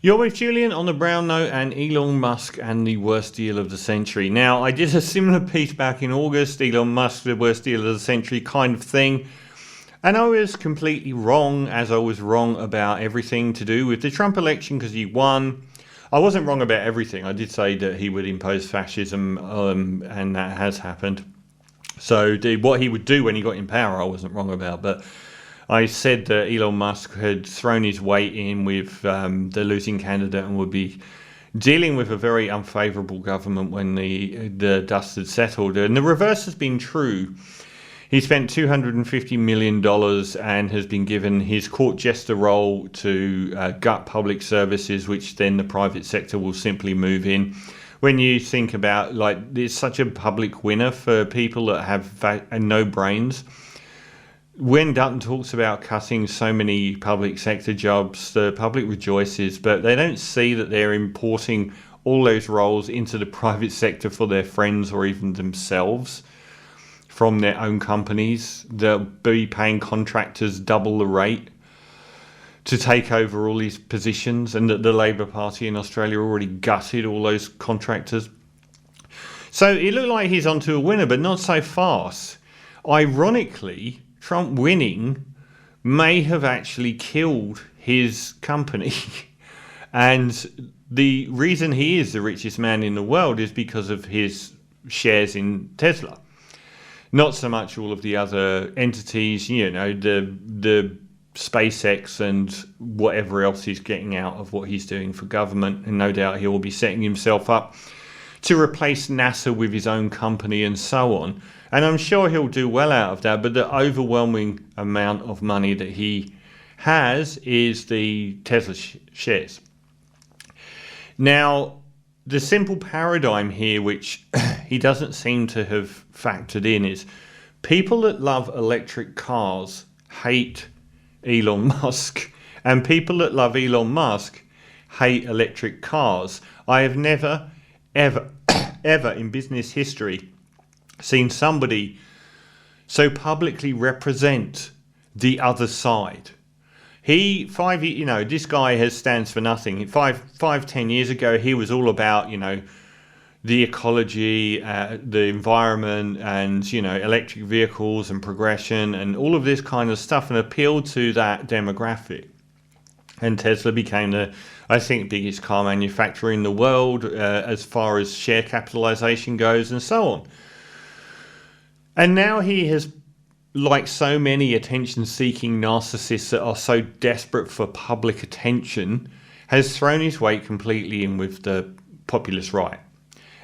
You're with Julian on the brown note and Elon Musk and the worst deal of the century. Now, I did a similar piece back in August, Elon Musk, the worst deal of the century kind of thing. And I was completely wrong, as I was wrong about everything to do with the Trump election because he won. I wasn't wrong about everything. I did say that he would impose fascism, and that has happened. So what he would do when he got in power, I wasn't wrong about. But I said that Elon Musk had thrown his weight in with the losing candidate and would be dealing with a very unfavourable government when the dust had settled. And the reverse has been true. He spent $250 million and has been given his court jester role to gut public services, which then the private sector will simply move in. When you think about, like, it's such a public winner for people that have no brains. When Dutton talks about cutting so many public sector jobs, the public rejoices, but they don't see that they're importing all those roles into the private sector for their friends or even themselves from their own companies. They'll be paying contractors double the rate to take over all these positions, and that the Labour Party in Australia already gutted all those contractors. So it looked like he's onto a winner, but not so fast. Ironically, Trump winning may have actually killed his company. And the reason he is the richest man in the world is because of his shares in Tesla. Not so much all of the other entities, the SpaceX and whatever else he's getting out of what he's doing for government. And no doubt he will be setting himself up to replace NASA with his own company and so on. And I'm sure he'll do well out of that, but the overwhelming amount of money that he has is the Tesla shares. Now, the simple paradigm here, which he doesn't seem to have factored in, is people that love electric cars hate Elon Musk, and people that love Elon Musk hate electric cars. I have never, ever in business history seen somebody so publicly represent the other side. This guy stands for nothing. 10 years ago, he was all about, the ecology, the environment, and, electric vehicles and progression and all of this kind of stuff, and appealed to that demographic. And Tesla became the, I think, biggest car manufacturer in the world as far as share capitalization goes and so on. And now he has, like so many attention-seeking narcissists that are so desperate for public attention, has thrown his weight completely in with the populist right.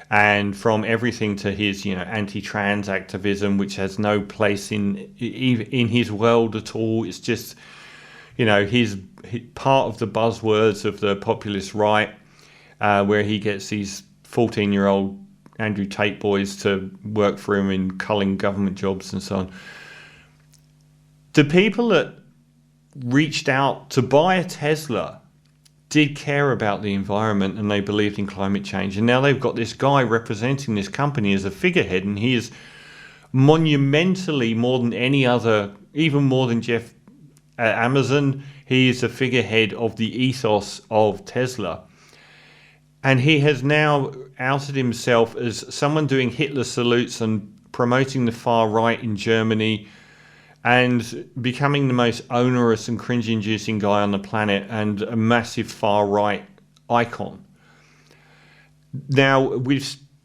And from everything to his, anti-trans activism, which has no place in his world at all. It's just, he's part of the buzzwords of the populist right, where he gets these 14-year-old Andrew Tate boys to work for him in culling government jobs and so on. The people that reached out to buy a Tesla did care about the environment, and they believed in climate change. And now they've got this guy representing this company as a figurehead, and he is monumentally more than any other, even more than Jeff at Amazon. He is a figurehead of the ethos of Tesla. And he has now outed himself as someone doing Hitler salutes and promoting the far right in Germany, and becoming the most onerous and cringe-inducing guy on the planet, and a massive far-right icon. Now,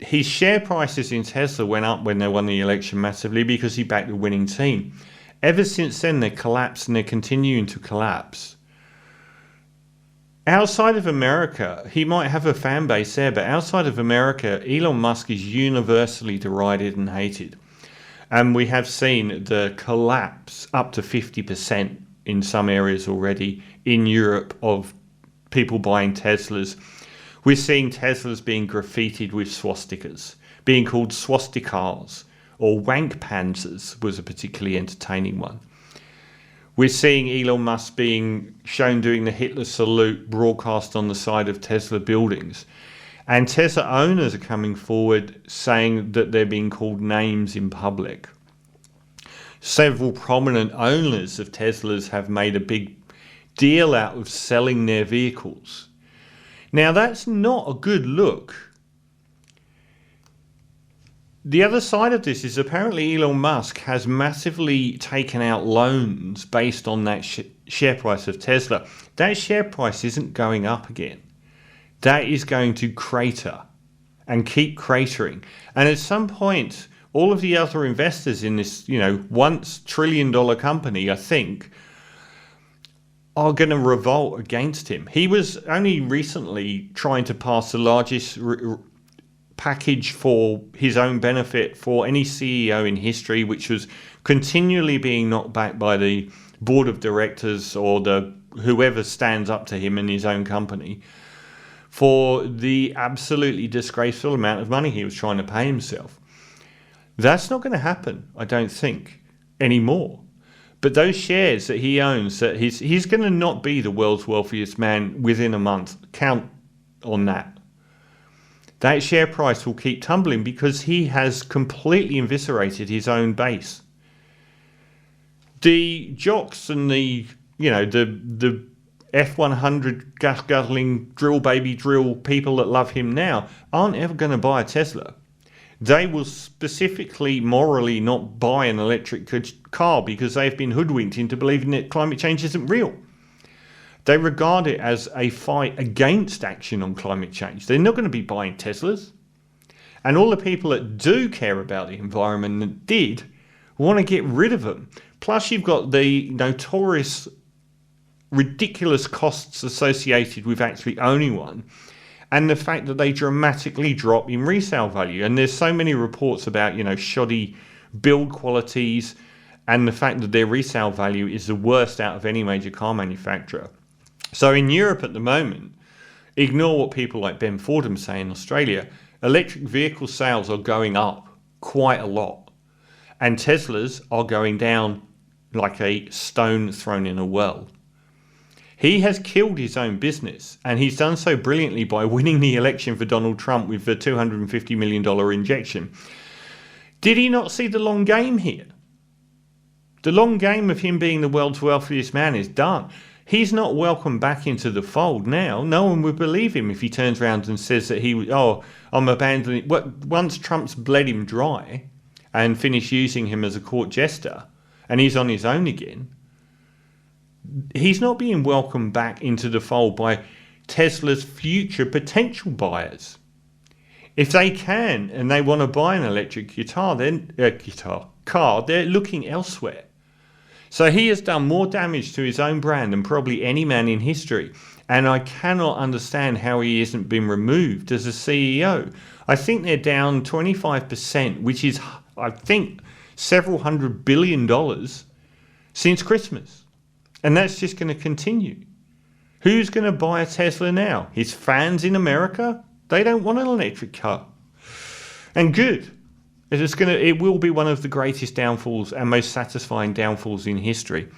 his share prices in Tesla went up when they won the election massively because he backed the winning team. Ever since then, they collapsed, and they're continuing to collapse. Outside of America, he might have a fan base there, but outside of America, Elon Musk is universally derided and hated. And we have seen the collapse up to 50% in some areas already in Europe of people buying Teslas. We're seeing Teslas being graffitied with swastikas, being called swastikars, or wank panzers was a particularly entertaining one. We're seeing Elon Musk being shown doing the Hitler salute broadcast on the side of Tesla buildings. And Tesla owners are coming forward saying that they're being called names in public. Several prominent owners of Teslas have made a big deal out of selling their vehicles Now, that's not a good look. The other side of this is apparently Elon Musk has massively taken out loans based on that share price of Tesla. That share price isn't going up again. That is going to crater and keep cratering. And at some point, all of the other investors in this, once $1 trillion company, I think, are going to revolt against him. He was only recently trying to pass the largest package for his own benefit for any CEO in history, which was continually being knocked back by the board of directors or the whoever stands up to him in his own company, for the absolutely disgraceful amount of money he was trying to pay himself. That's not going to happen, I don't think, anymore. But those shares that he owns, that he's going to not be the world's wealthiest man within a month. Count on that. That share price will keep tumbling because he has completely eviscerated his own base. The jocks and the F-100 gas-guzzling drill baby drill people that love him now aren't ever going to buy a Tesla. They will specifically, morally, not buy an electric car because they've been hoodwinked into believing that climate change isn't real. They regard it as a fight against action on climate change. They're not going to be buying Teslas. And all the people that do care about the environment and did want to get rid of them. Plus, you've got the notorious, ridiculous costs associated with actually owning one. And the fact that they dramatically drop in resale value. And there's so many reports about, shoddy build qualities and the fact that their resale value is the worst out of any major car manufacturer. So in Europe at the moment, ignore what people like Ben Fordham say in Australia, electric vehicle sales are going up quite a lot. And Teslas are going down like a stone thrown in a well. He has killed his own business, and he's done so brilliantly by winning the election for Donald Trump with the $250 million injection. Did he not see the long game here? The long game of him being the world's wealthiest man is done. He's not welcome back into the fold now. No one would believe him if he turns around and says that I'm abandoning. Once Trump's bled him dry and finished using him as a court jester, and he's on his own again, he's not being welcomed back into the fold by Tesla's future potential buyers. If they can and they want to buy an electric car, they're looking elsewhere. So he has done more damage to his own brand than probably any man in history. And I cannot understand how he hasn't been removed as a CEO. I think they're down 25%, which is, I think, several $100 billion since Christmas. And that's just going to continue. Who's going to buy a Tesla now? His fans in America? They don't want an electric car. And good. It will be one of the greatest downfalls and most satisfying downfalls in history.